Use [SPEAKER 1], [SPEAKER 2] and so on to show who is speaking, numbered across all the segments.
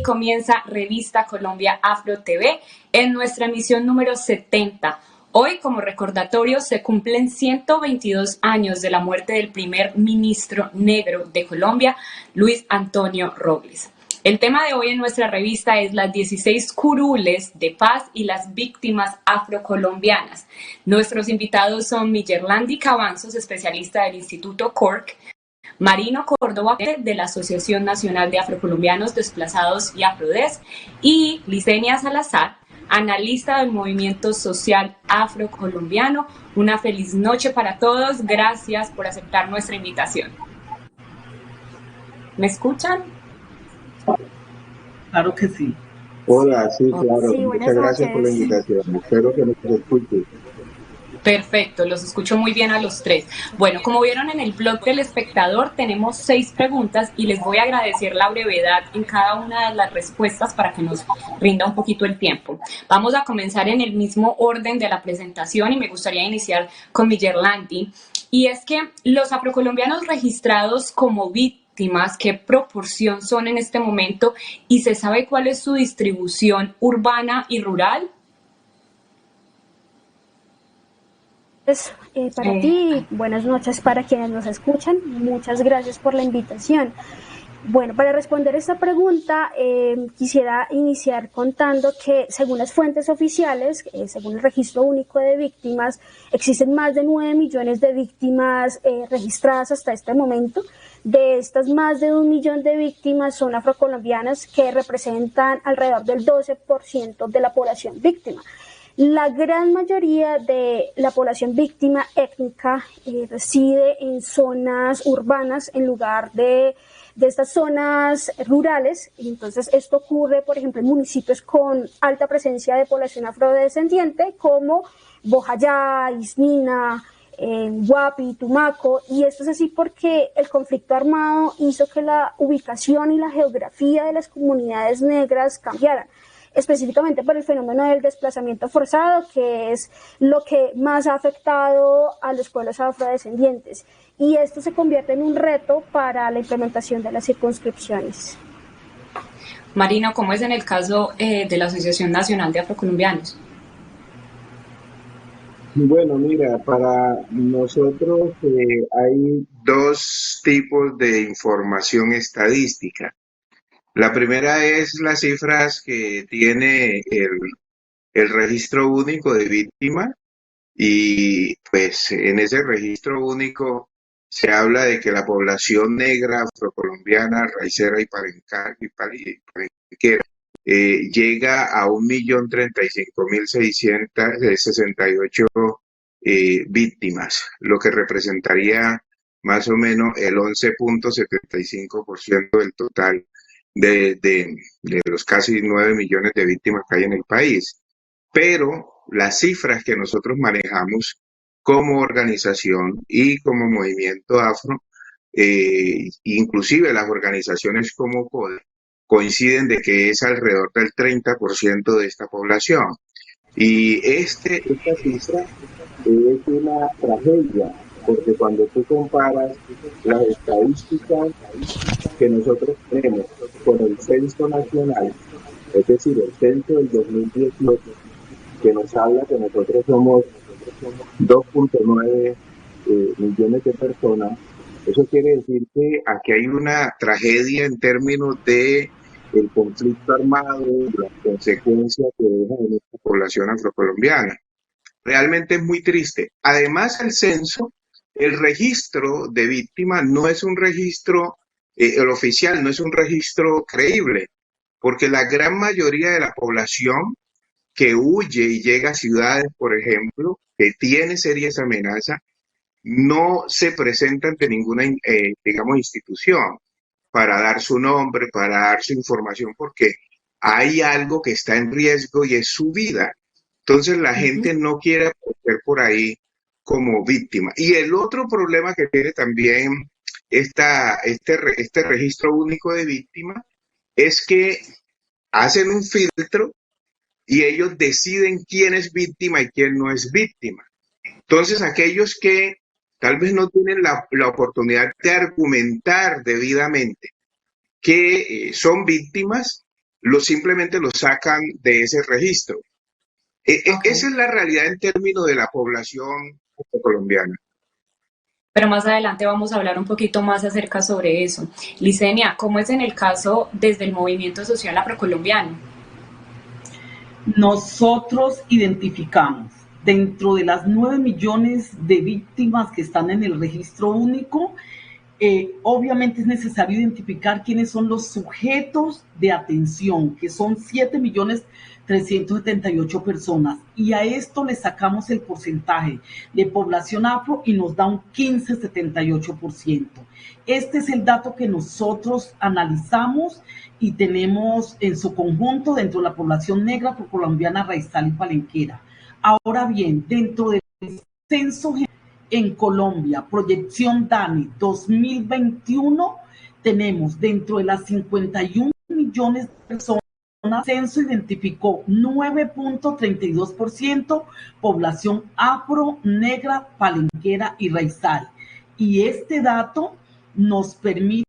[SPEAKER 1] comienza Revista Colombia Afro TV en nuestra emisión número 70. Hoy, como recordatorio, se cumplen 122 años de la muerte del primer ministro negro de Colombia, Luis Antonio Robles. El tema de hoy en nuestra revista es las 16 curules de paz y las víctimas afrocolombianas. Nuestros invitados son Miyerlandi Cabanzos, especialista del Instituto Cork, Marino Córdoba, de la Asociación Nacional de Afrocolombianos Desplazados y Afrodes, y Licenia Salazar, analista del movimiento social afrocolombiano. Una feliz noche para todos. Gracias por aceptar nuestra invitación. ¿Me escuchan?
[SPEAKER 2] Claro que sí.
[SPEAKER 3] Hola, sí, claro. Sí, muchas gracias por la invitación. Espero que nos escuchen.
[SPEAKER 1] Perfecto, los escucho muy bien a los tres. Bueno, como vieron en el blog del espectador, tenemos 6 preguntas y les voy a agradecer la brevedad en cada una de las respuestas para que nos rinda un poquito el tiempo. Vamos a comenzar en el mismo orden de la presentación y me gustaría iniciar con Miyerlandi. Y es que los afrocolombianos registrados como víctimas, ¿qué proporción son en este momento? ¿Y se sabe cuál es su distribución urbana y rural?
[SPEAKER 4] Para ti, buenas noches para quienes nos escuchan, muchas gracias por la invitación. Bueno, para responder esta pregunta, quisiera iniciar contando que según las fuentes oficiales, según el Registro Único de Víctimas, existen más de 9 millones de víctimas registradas hasta este momento. De estas, más de 1 millón de víctimas son afrocolombianas, que representan alrededor del 12% de la población víctima. La gran mayoría de la población víctima étnica reside en zonas urbanas en lugar de estas zonas rurales. Y entonces esto ocurre, por ejemplo, en municipios con alta presencia de población afrodescendiente como Bojayá, Isnina, Guapi, Tumaco, y esto es así porque el conflicto armado hizo que la ubicación y la geografía de las comunidades negras cambiaran, específicamente por el fenómeno del desplazamiento forzado, que es lo que más ha afectado a los pueblos afrodescendientes. Y esto se convierte en un reto para la implementación de las circunscripciones.
[SPEAKER 1] Marino, ¿cómo es en el caso de la Asociación Nacional de Afrocolombianos?
[SPEAKER 3] Bueno, mira, para nosotros hay dos tipos de información estadística. La primera es las cifras que tiene el registro único de víctimas, y pues en ese registro único se habla de que la población negra, afrocolombiana, raicera y palenquera llega a 1.035.668 víctimas, lo que representaría más o menos el 11.75% del total de los casi 9 millones de víctimas que hay en el país. Pero las cifras que nosotros manejamos como organización y como movimiento afro, inclusive las organizaciones como CODE, coinciden de que es alrededor del 30% de esta población. Y esta cifra es una tragedia, porque cuando tú comparas las estadísticas que nosotros tenemos con el censo nacional, es decir, el censo del 2018, que nos habla que nosotros somos 2.9 millones de personas, eso quiere decir que aquí hay una tragedia en términos de el conflicto armado, las consecuencias que deja en esta población afrocolombiana. Realmente es muy triste. Además, el censo, el registro de víctimas no es un registro, el oficial no es un registro creíble, porque la gran mayoría de la población que huye y llega a ciudades, por ejemplo, que tiene serias amenazas, no se presenta ante ninguna, digamos, institución para dar su nombre, para dar su información, porque hay algo que está en riesgo y es su vida. Entonces la gente no quiere aparecer por ahí como víctima. Y el otro problema que tiene también este registro único de víctimas es que hacen un filtro y ellos deciden quién es víctima y quién no es víctima. Entonces aquellos que tal vez no tienen la oportunidad de argumentar debidamente que son víctimas, simplemente lo sacan de ese registro. Esa es la realidad en términos de la población colombiana.
[SPEAKER 1] Pero más adelante vamos a hablar un poquito más acerca sobre eso. Licenia, ¿cómo es en el caso desde el movimiento social afrocolombiano?
[SPEAKER 2] Nosotros identificamos dentro de las 9 millones de víctimas que están en el registro único, obviamente es necesario identificar quiénes son los sujetos de atención, que son 7.378.000 personas, y a esto le sacamos el porcentaje de población afro y nos da un 15,78%. Este es el dato que nosotros analizamos y tenemos en su conjunto dentro de la población negra, afrocolombiana, raizal y palenquera. Ahora bien, dentro del censo en Colombia, proyección DANE 2021, tenemos dentro de las 51 millones de personas, el censo identificó 9,32% población afro, negra, palenquera y raizal. Y este dato nos permite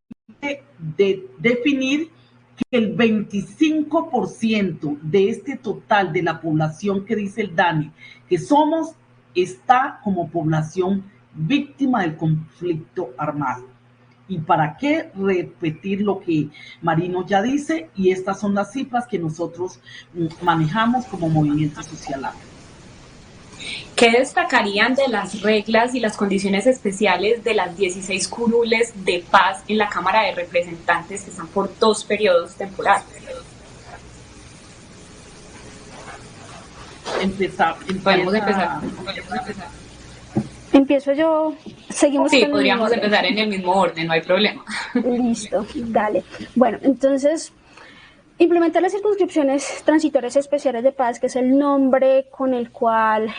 [SPEAKER 2] definir que el 25% de este total de la población que dice el DANE que somos, está como población víctima del conflicto armado. ¿Y para qué repetir lo que Marino ya dice? Y estas son las cifras que nosotros manejamos como Movimiento Social Afro.
[SPEAKER 1] ¿Qué destacarían de las reglas y las condiciones especiales de las 16 curules de paz en la Cámara de Representantes que están por 2 periodos temporales?
[SPEAKER 2] Podemos
[SPEAKER 1] empezar.
[SPEAKER 4] Empiezo yo, seguimos
[SPEAKER 1] Sí,
[SPEAKER 4] con
[SPEAKER 1] podríamos empezar en el mismo orden, no hay problema.
[SPEAKER 4] Listo, dale. Bueno, entonces, implementar las circunscripciones transitorias especiales de paz, que es el nombre con el cual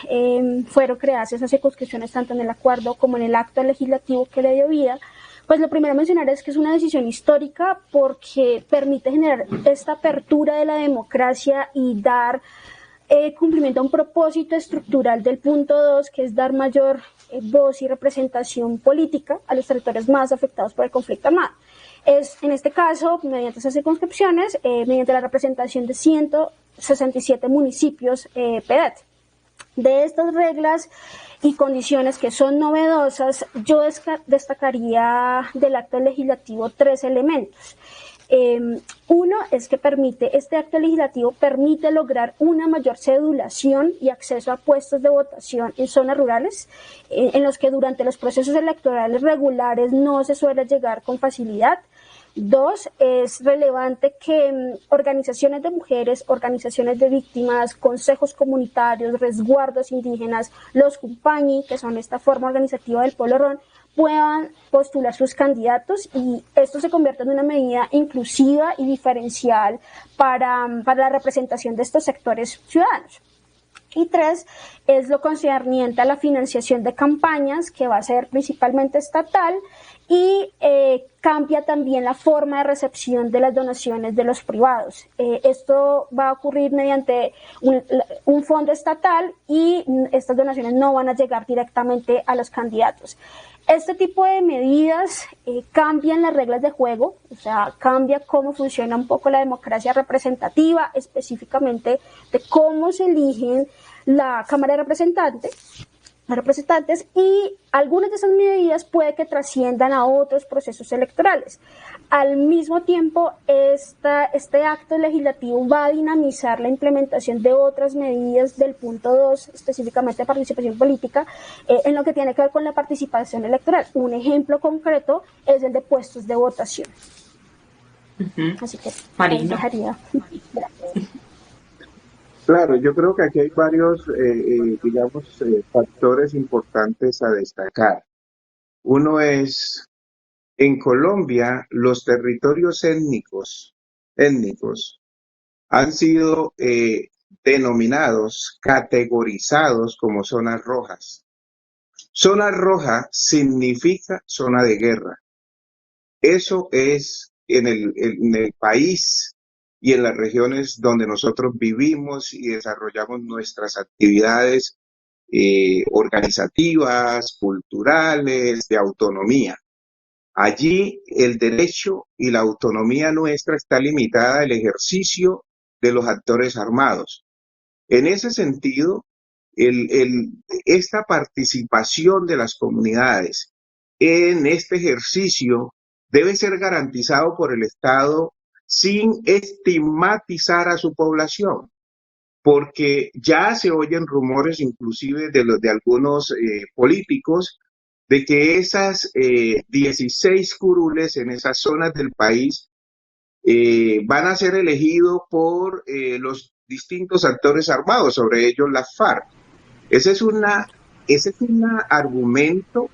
[SPEAKER 4] fueron creadas esas circunscripciones tanto en el acuerdo como en el acto legislativo que le dio vida. Pues lo primero a mencionar es que es una decisión histórica porque permite generar esta apertura de la democracia y dar cumplimiento a un propósito estructural del punto 2, que es dar mayor voz y representación política a los territorios más afectados por el conflicto armado. Es, en este caso, mediante esas circunscripciones, mediante la representación de 167 municipios PEDAT. De estas reglas y condiciones que son novedosas, yo destacaría del acto legislativo 3 elementos. Uno es que este acto legislativo permite lograr una mayor cedulación y acceso a puestos de votación en zonas rurales, en los que durante los procesos electorales regulares no se suele llegar con facilidad. 2, es relevante que organizaciones de mujeres, organizaciones de víctimas, consejos comunitarios, resguardos indígenas, los Cumpañi, que son esta forma organizativa del pueblo ron, puedan postular sus candidatos, y esto se convierte en una medida inclusiva y diferencial para la representación de estos sectores ciudadanos. Y 3, es lo concerniente a la financiación de campañas, que va a ser principalmente estatal, y cambia también la forma de recepción de las donaciones de los privados. Esto va a ocurrir mediante un fondo estatal, y estas donaciones no van a llegar directamente a los candidatos. Este tipo de medidas cambian las reglas de juego, o sea, cambia cómo funciona un poco la democracia representativa, específicamente de cómo se eligen la Cámara de Representantes, y algunas de esas medidas puede que trasciendan a otros procesos electorales. Al mismo tiempo, este acto legislativo va a dinamizar la implementación de otras medidas del punto 2, específicamente de participación política, en lo que tiene que ver con la participación electoral. Un ejemplo concreto es el de puestos de votación. Así que
[SPEAKER 1] Marino.
[SPEAKER 4] dejaría.
[SPEAKER 3] Claro, yo creo que aquí hay varios, factores importantes a destacar. Uno es, en Colombia, los territorios étnicos han sido denominados, categorizados como zonas rojas. Zona roja significa zona de guerra. Eso es en el país y en las regiones donde nosotros vivimos y desarrollamos nuestras actividades organizativas, culturales, de autonomía. Allí el derecho y la autonomía nuestra está limitada al ejercicio de los actores armados. En ese sentido, esta participación de las comunidades en este ejercicio debe ser garantizado por el Estado sin estigmatizar a su población, porque ya se oyen rumores inclusive de algunos políticos de que esas 16 curules en esas zonas del país van a ser elegidos por los distintos actores armados, sobre ellos las FARC. Ese es un argumento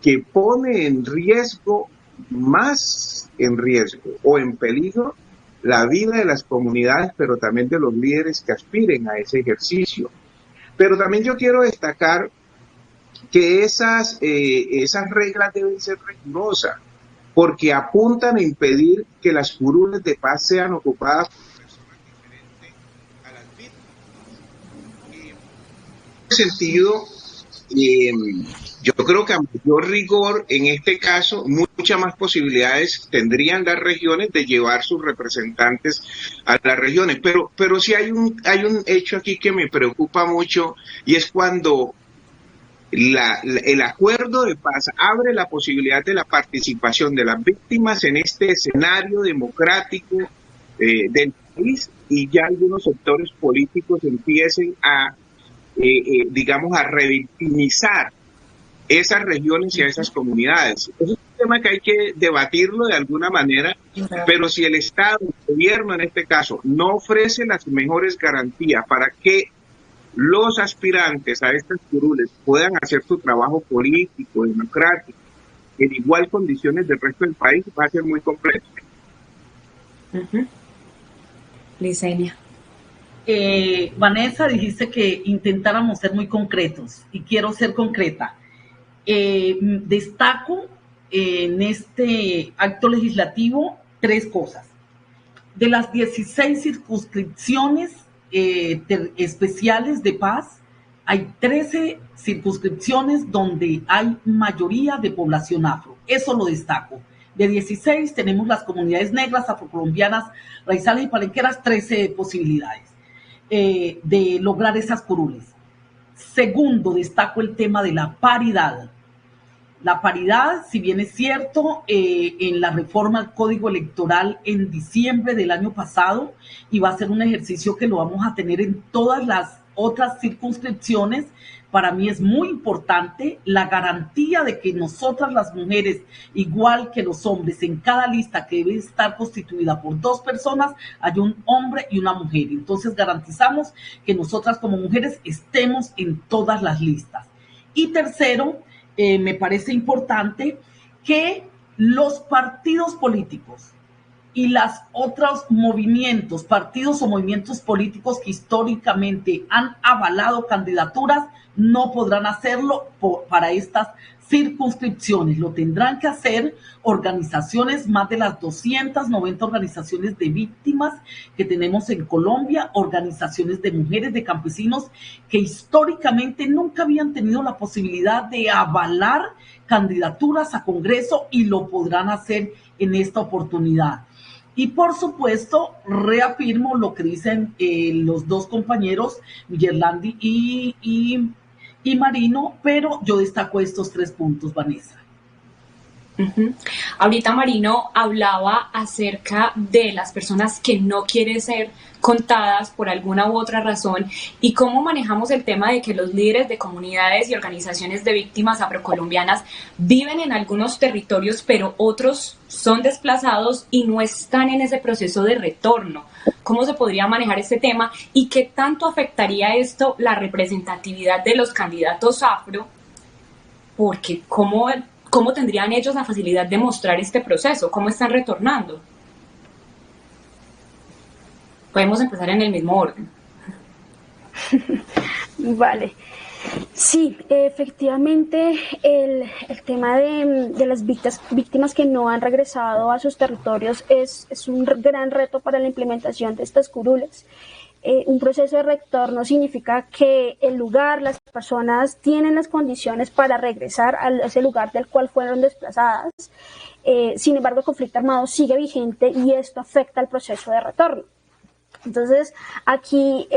[SPEAKER 3] que pone en riesgo, más en riesgo o en peligro, la vida de las comunidades, pero también de los líderes que aspiren a ese ejercicio. Pero también yo quiero destacar que esas reglas deben ser rigurosas, porque apuntan a impedir que las curules de paz sean ocupadas por personas diferentes a las víctimas. En ese sentido, yo creo que a mayor rigor, en este caso, muchas más posibilidades tendrían las regiones de llevar sus representantes a las regiones. Pero sí hay un hecho aquí que me preocupa mucho, y es cuando el acuerdo de paz abre la posibilidad de la participación de las víctimas en este escenario democrático del país, y ya algunos sectores políticos empiecen a, digamos, a revictimizar esas regiones y a esas comunidades. Es un tema que hay que debatirlo de alguna manera, pero si el Estado, el gobierno en este caso, no ofrece las mejores garantías para que los aspirantes a estas curules puedan hacer su trabajo político, democrático, en igual condiciones del resto del país, va a ser muy complejo.
[SPEAKER 1] Lisenia.
[SPEAKER 2] Vanessa, dijiste que intentáramos ser muy concretos, y quiero ser concreta. Destaco en este acto legislativo 3 cosas. De las 16 circunscripciones especiales de paz, hay 13 circunscripciones donde hay mayoría de población afro. Eso lo destaco. De 16 tenemos las comunidades negras, afrocolombianas, raizales y palenqueras, 13 posibilidades de lograr esas curules. Segundo, destaco el tema de la paridad. La paridad, si bien es cierto, en la reforma al Código Electoral en diciembre del año pasado, y va a ser un ejercicio que lo vamos a tener en todas las otras circunscripciones, para mí es muy importante la garantía de que nosotras las mujeres, igual que los hombres, en cada lista que debe estar constituida por 2 personas, hay un hombre y una mujer. Entonces garantizamos que nosotras como mujeres estemos en todas las listas. Y tercero, me parece importante que los partidos políticos y las otros movimientos, partidos o movimientos políticos que históricamente han avalado candidaturas, no podrán hacerlo para estas circunscripciones. Lo tendrán que hacer organizaciones, más de las 290 organizaciones de víctimas que tenemos en Colombia, organizaciones de mujeres, de campesinos, que históricamente nunca habían tenido la posibilidad de avalar candidaturas a Congreso, y lo podrán hacer en esta oportunidad. Y por supuesto, reafirmo lo que dicen los 2 compañeros, Yerlandi y Marino, pero yo destaco estos 3 puntos, Vanessa.
[SPEAKER 1] Ahorita Marino hablaba acerca de las personas que no quieren ser contadas por alguna u otra razón, y cómo manejamos el tema de que los líderes de comunidades y organizaciones de víctimas afrocolombianas viven en algunos territorios, pero otros son desplazados y no están en ese proceso de retorno. ¿Cómo se podría manejar este tema y qué tanto afectaría esto la representatividad de los candidatos afro? Porque ¿cómo tendrían ellos la facilidad de mostrar este proceso? ¿Cómo están retornando? Podemos empezar en el mismo orden.
[SPEAKER 4] Vale. Sí, efectivamente el tema de las víctimas que no han regresado a sus territorios es un gran reto para la implementación de estas curules. Un proceso de retorno significa que el lugar, las personas tienen las condiciones para regresar a ese lugar del cual fueron desplazadas. Sin embargo, el conflicto armado sigue vigente y esto afecta al proceso de retorno. Entonces, aquí,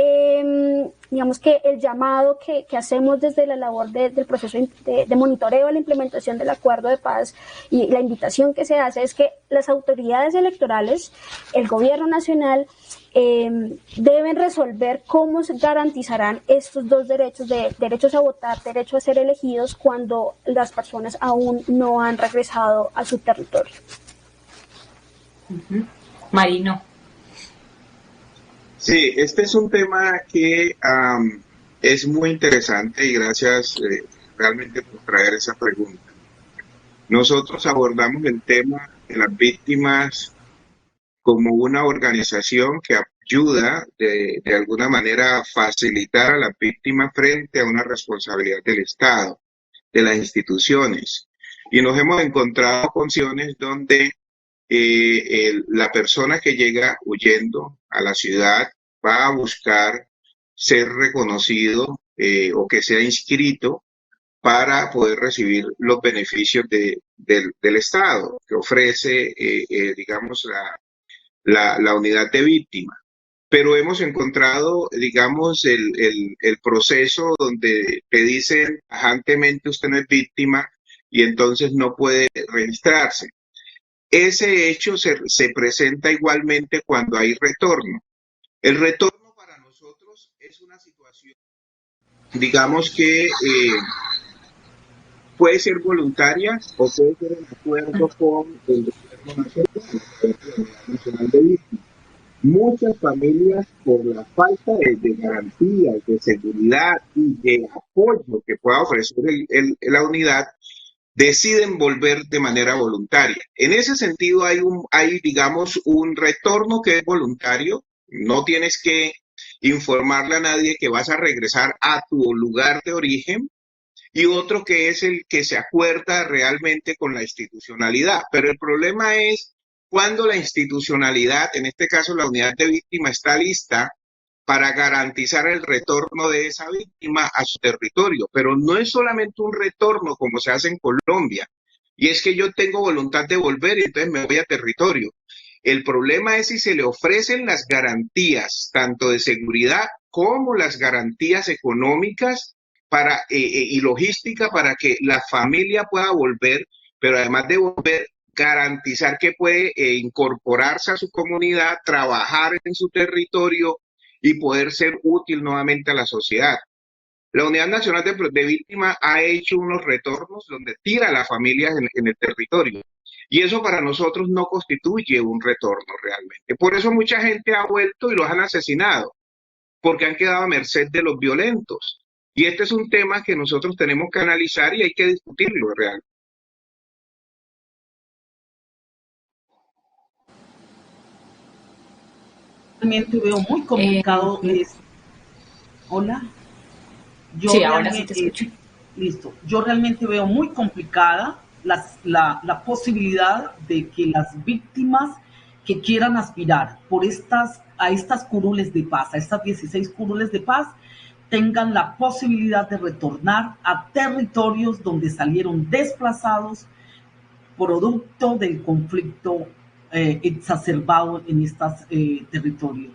[SPEAKER 4] digamos que el llamado que hacemos desde la labor del proceso de monitoreo a la implementación del acuerdo de paz y la invitación que se hace es que las autoridades electorales, el gobierno nacional, deben resolver cómo se garantizarán estos dos derechos, de derechos a votar, derecho a ser elegidos, cuando las personas aún no han regresado a su territorio.
[SPEAKER 1] Marino.
[SPEAKER 3] Sí, este es un tema que es muy interesante y gracias realmente por traer esa pregunta. Nosotros abordamos el tema de las víctimas como una organización que ayuda de alguna manera a facilitar a las víctimas frente a una responsabilidad del Estado, de las instituciones. Y nos hemos encontrado con situaciones donde la persona que llega huyendo a la ciudad va a buscar ser reconocido o que sea inscrito para poder recibir los beneficios del Estado que ofrece, digamos, la unidad de víctima. Pero hemos encontrado, digamos, el proceso donde te dicen tajantemente usted no es víctima y entonces no puede registrarse. Ese hecho se presenta igualmente cuando hay retorno. El retorno para nosotros es una situación, digamos que puede ser voluntaria o puede ser en acuerdo con el gobierno nacional de víctimas. Muchas familias, por la falta de garantías, de seguridad y de apoyo que pueda ofrecer la unidad, deciden volver de manera voluntaria. En ese sentido hay, digamos, un retorno que es voluntario. No tienes que informarle a nadie que vas a regresar a tu lugar de origen, y otro que es el que se acuerda realmente con la institucionalidad. Pero el problema es cuando la institucionalidad, en este caso la unidad de víctima, está lista para garantizar el retorno de esa víctima a su territorio. Pero no es solamente un retorno como se hace en Colombia, y es que yo tengo voluntad de volver y entonces me voy a territorio. El problema es si se le ofrecen las garantías, tanto de seguridad como las garantías económicas y logística para que la familia pueda volver, pero además de volver, garantizar que puede incorporarse a su comunidad, trabajar en su territorio y poder ser útil nuevamente a la sociedad. La Unidad Nacional de Víctimas ha hecho unos retornos donde tira a las familias en el territorio. Y eso para nosotros no constituye un retorno realmente. Por eso mucha gente ha vuelto y los han asesinado, porque han quedado a merced de los violentos. Y este es un tema que nosotros tenemos que analizar y hay que discutirlo realmente.
[SPEAKER 2] Realmente veo muy complicado Hola.
[SPEAKER 1] Sí, ahora sí te escucho.
[SPEAKER 2] Listo. Yo realmente veo muy complicada la posibilidad de que las víctimas que quieran aspirar a estas curules de paz, a estas 16 curules de paz, tengan la posibilidad de retornar a territorios donde salieron desplazados producto del conflicto exacerbado en estos territorios.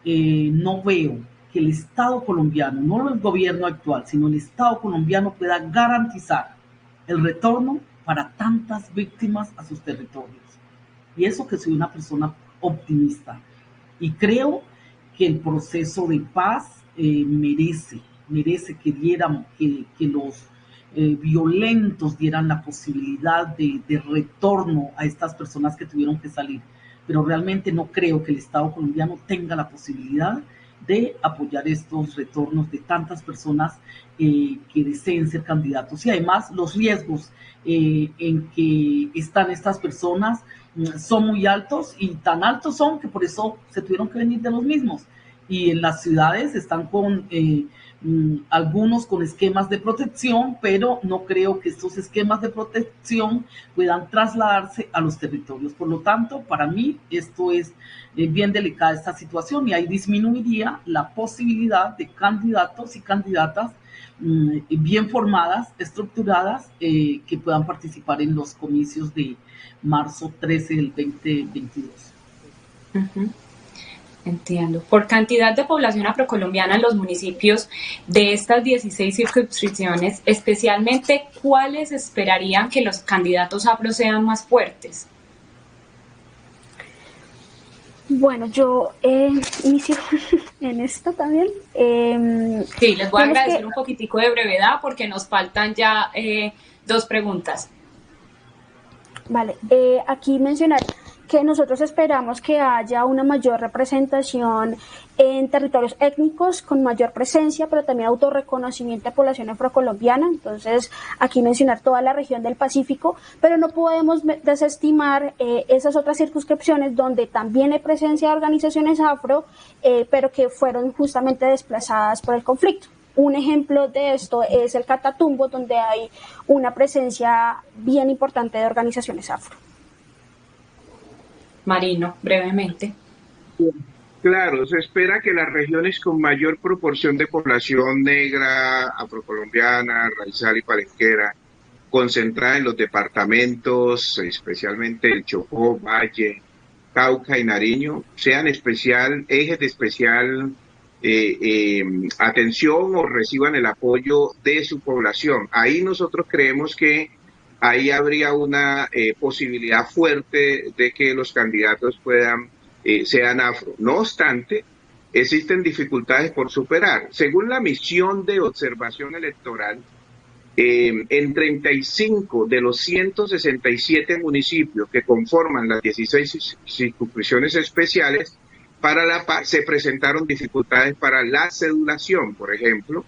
[SPEAKER 2] No veo que el Estado colombiano, no el gobierno actual, sino el Estado colombiano pueda garantizar el retorno para tantas víctimas a sus territorios. Y eso que soy una persona optimista. Y creo que el proceso de paz merece que los violentos dieran la posibilidad de retorno a estas personas que tuvieron que salir. Pero realmente no creo que el Estado colombiano tenga la posibilidad de apoyar estos retornos de tantas personas que deseen ser candidatos. Y además los riesgos en que están estas personas son muy altos, y tan altos son que por eso se tuvieron que venir de los mismos. Y en las ciudades están con algunos con esquemas de protección, pero no creo que estos esquemas de protección puedan trasladarse a los territorios. Por lo tanto, para mí esto es bien delicada esta situación, y ahí disminuiría la posibilidad de candidatos y candidatas bien formadas, estructuradas, que puedan participar en los comicios de marzo 13 del 2022.
[SPEAKER 1] Uh-huh. Entiendo. Por cantidad de población afrocolombiana en los municipios de estas 16 circunscripciones, especialmente, ¿cuáles esperarían que los candidatos afro sean más fuertes?
[SPEAKER 4] Bueno, yo inicio en esto también.
[SPEAKER 1] Sí, les voy a agradecer un poquitico de brevedad porque nos faltan ya 2 preguntas.
[SPEAKER 4] Vale, aquí mencionar que nosotros esperamos que haya una mayor representación en territorios étnicos con mayor presencia, pero también autorreconocimiento de población afrocolombiana. Entonces, aquí mencionar toda la región del Pacífico, pero no podemos desestimar esas otras circunscripciones donde también hay presencia de organizaciones afro, pero que fueron justamente desplazadas por el conflicto. Un ejemplo de esto es el Catatumbo, donde hay una presencia bien importante de organizaciones afro.
[SPEAKER 1] Marino, brevemente.
[SPEAKER 3] Claro, se espera que las regiones con mayor proporción de población negra, afrocolombiana, raizal y palenquera, concentrada en los departamentos, especialmente el Chocó, Valle, Cauca y Nariño, sean ejes de especial atención o reciban el apoyo de su población. Ahí nosotros creemos que ahí habría una posibilidad fuerte de que los candidatos sean afro. No obstante, existen dificultades por superar. Según la misión de observación electoral, en 35 de los 167 municipios que conforman las 16 circunscripciones especiales, se presentaron dificultades para la cedulación, por ejemplo,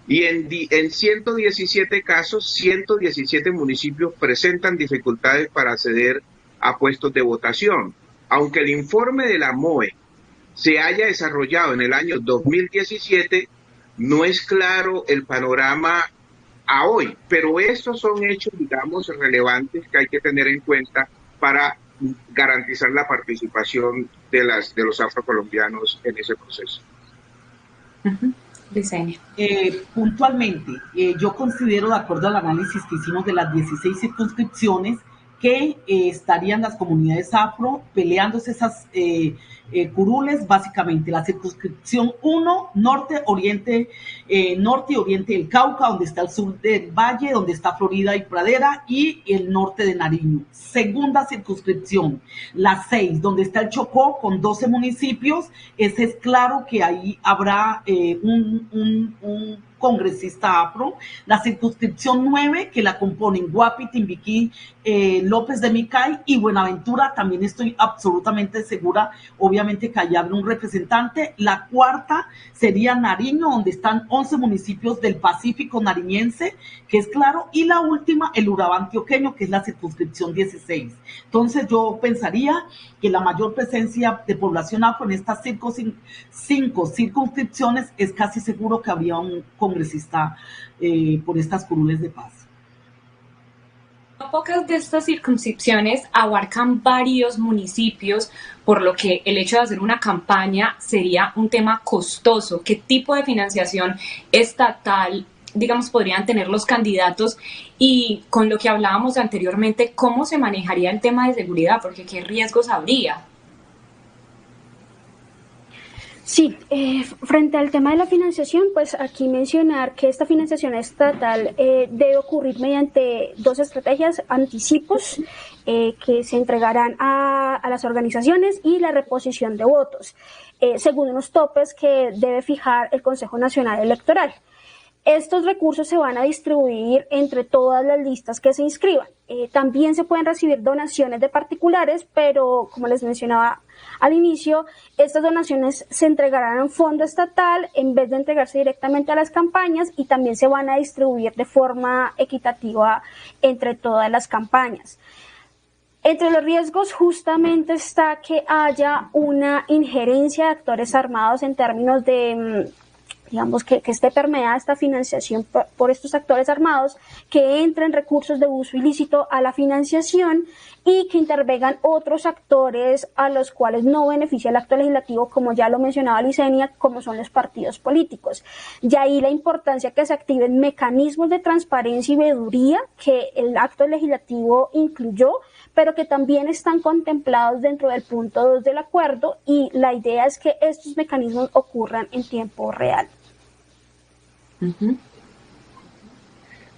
[SPEAKER 3] y en 117 casos, 117 municipios presentan dificultades para acceder a puestos de votación. Aunque el informe de la MOE se haya desarrollado en el año 2017, no es claro el panorama a hoy, pero estos son hechos, digamos, relevantes que hay que tener en cuenta para garantizar la participación de los afrocolombianos en ese proceso.
[SPEAKER 1] Uh-huh.
[SPEAKER 2] Puntualmente, yo considero, de acuerdo al análisis que hicimos de las 16 circunscripciones, que estarían las comunidades afro peleándose esas curules, básicamente la circunscripción 1, norte y oriente del Cauca, donde está el sur del Valle, donde está Florida y Pradera, y el norte de Nariño. Segunda circunscripción, la 6, donde está el Chocó, con 12 municipios. Ese es claro que ahí habrá un congresista afro. La circunscripción 9, que la componen Guapi, Timbiquí, López de Micay y Buenaventura, también estoy absolutamente segura, obviamente, que allá habrá un representante. La cuarta sería Nariño, donde están 11 municipios del Pacífico nariñense, que es claro, y la última, el Urabá antioqueño, que es la circunscripción 16. Entonces yo pensaría que la mayor presencia de población afro en estas 5 circunscripciones es casi seguro que habría un congresista por estas curules de paz.
[SPEAKER 1] Pocas de estas circunscripciones abarcan varios municipios, por lo que el hecho de hacer una campaña sería un tema costoso. ¿Qué tipo de financiación estatal, digamos, podrían tener los candidatos? Y con lo que hablábamos anteriormente, ¿cómo se manejaría el tema de seguridad? Porque ¿qué riesgos habría?
[SPEAKER 4] Sí, frente al tema de la financiación, pues aquí mencionar que esta financiación estatal debe ocurrir mediante 2 estrategias: anticipos que se entregarán a las organizaciones y la reposición de votos, según unos topes que debe fijar el Consejo Nacional Electoral. Estos recursos se van a distribuir entre todas las listas que se inscriban. También se pueden recibir donaciones de particulares, pero como les mencionaba al inicio, estas donaciones se entregarán a un fondo estatal en vez de entregarse directamente a las campañas, y también se van a distribuir de forma equitativa entre todas las campañas. Entre los riesgos justamente está que haya una injerencia de actores armados en términos de digamos, que esté permeada esta financiación por estos actores armados, que entren recursos de uso ilícito a la financiación y que intervengan otros actores a los cuales no beneficia el acto legislativo, como ya lo mencionaba Licenia, como son los partidos políticos. Y ahí la importancia que se activen mecanismos de transparencia y veeduría que el acto legislativo incluyó, pero que también están contemplados dentro del punto 2 del acuerdo, y la idea es que estos mecanismos ocurran en tiempo real.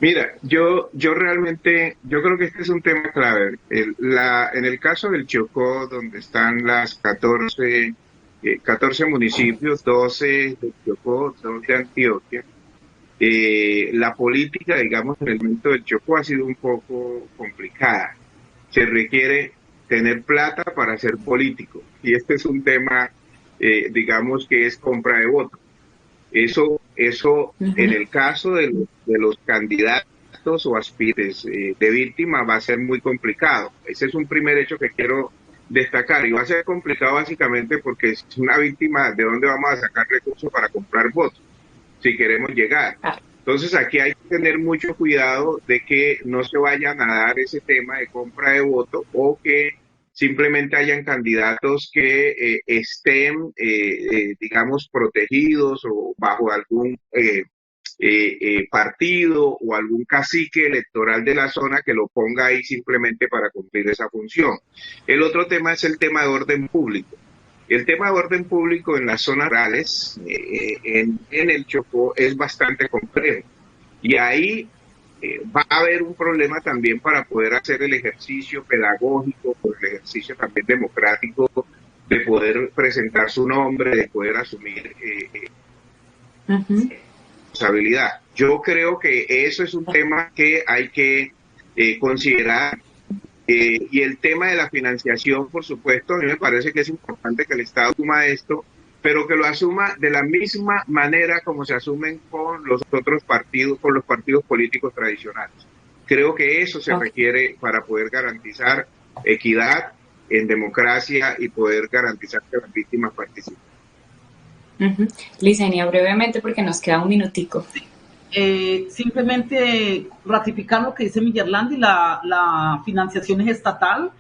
[SPEAKER 3] Mira, yo realmente, yo creo que este es un tema clave. En el caso del Chocó, donde están las 14 municipios, 12 de Chocó, 2 de Antioquia, la política, digamos, en el momento del Chocó ha sido un poco complicada. Se requiere tener plata para ser político, y este es un tema, digamos, que es compra de votos. Eso en el caso de los candidatos o aspirantes de víctima va a ser muy complicado. Ese es un primer hecho que quiero destacar, y va a ser complicado básicamente porque es una víctima, ¿de dónde vamos a sacar recursos para comprar votos si queremos llegar? Entonces aquí hay que tener mucho cuidado de que no se vayan a dar ese tema de compra de voto, o que simplemente hayan candidatos que estén, digamos, protegidos o bajo algún partido o algún cacique electoral de la zona que lo ponga ahí simplemente para cumplir esa función. El otro tema es el tema de orden público. El tema de orden público en las zonas rurales, en el Chocó, es bastante complejo. Y ahí va a haber un problema también para poder hacer el ejercicio pedagógico, el ejercicio también democrático, de poder presentar su nombre, de poder asumir responsabilidad. Yo creo que eso es un tema que hay que considerar. Y el tema de la financiación, por supuesto, a mí me parece que es importante que el Estado asuma esto, pero que lo asuma de la misma manera como se asumen con los otros partidos, con los partidos políticos tradicionales. Creo que eso se requiere para poder garantizar equidad en democracia y poder garantizar que las víctimas participen.
[SPEAKER 1] Licenia, brevemente, porque nos queda un minutico.
[SPEAKER 2] Simplemente ratificar lo que dice Miguelandi, la financiación es estatal,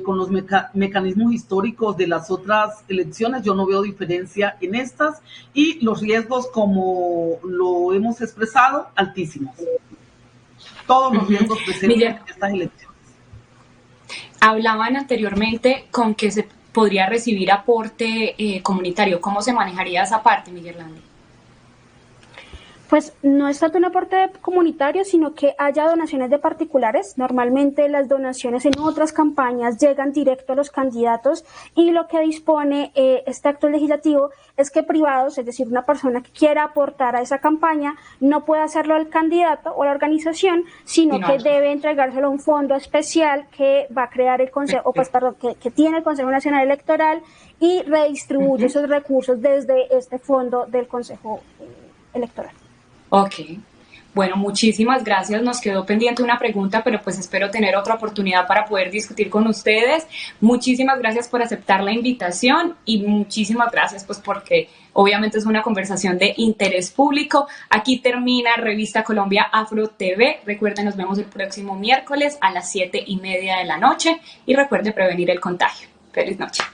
[SPEAKER 2] con los mecanismos históricos de las otras elecciones. Yo no veo diferencia en estas, y los riesgos, como lo hemos expresado, altísimos. Todos los riesgos presentes en estas elecciones.
[SPEAKER 1] Hablaban anteriormente con que se podría recibir aporte comunitario. ¿Cómo se manejaría esa parte, Miguelandi?
[SPEAKER 4] Pues no es tanto un aporte comunitario, sino que haya donaciones de particulares. Normalmente las donaciones en otras campañas llegan directo a los candidatos, y lo que dispone este acto legislativo es que privados, es decir, una persona que quiera aportar a esa campaña, no puede hacerlo al candidato o a la organización, sino que debe entregárselo a un fondo especial que va a crear el Consejo, que tiene el Consejo Nacional Electoral, y redistribuye esos recursos desde este fondo del Consejo Electoral.
[SPEAKER 1] Ok, bueno, muchísimas gracias. Nos quedó pendiente una pregunta, pero pues espero tener otra oportunidad para poder discutir con ustedes. Muchísimas gracias por aceptar la invitación, y muchísimas gracias pues porque obviamente es una conversación de interés público. Aquí termina Revista Colombia Afro TV. Recuerden, nos vemos el próximo miércoles a las 7:30 de la noche, y recuerden prevenir el contagio. Feliz noche.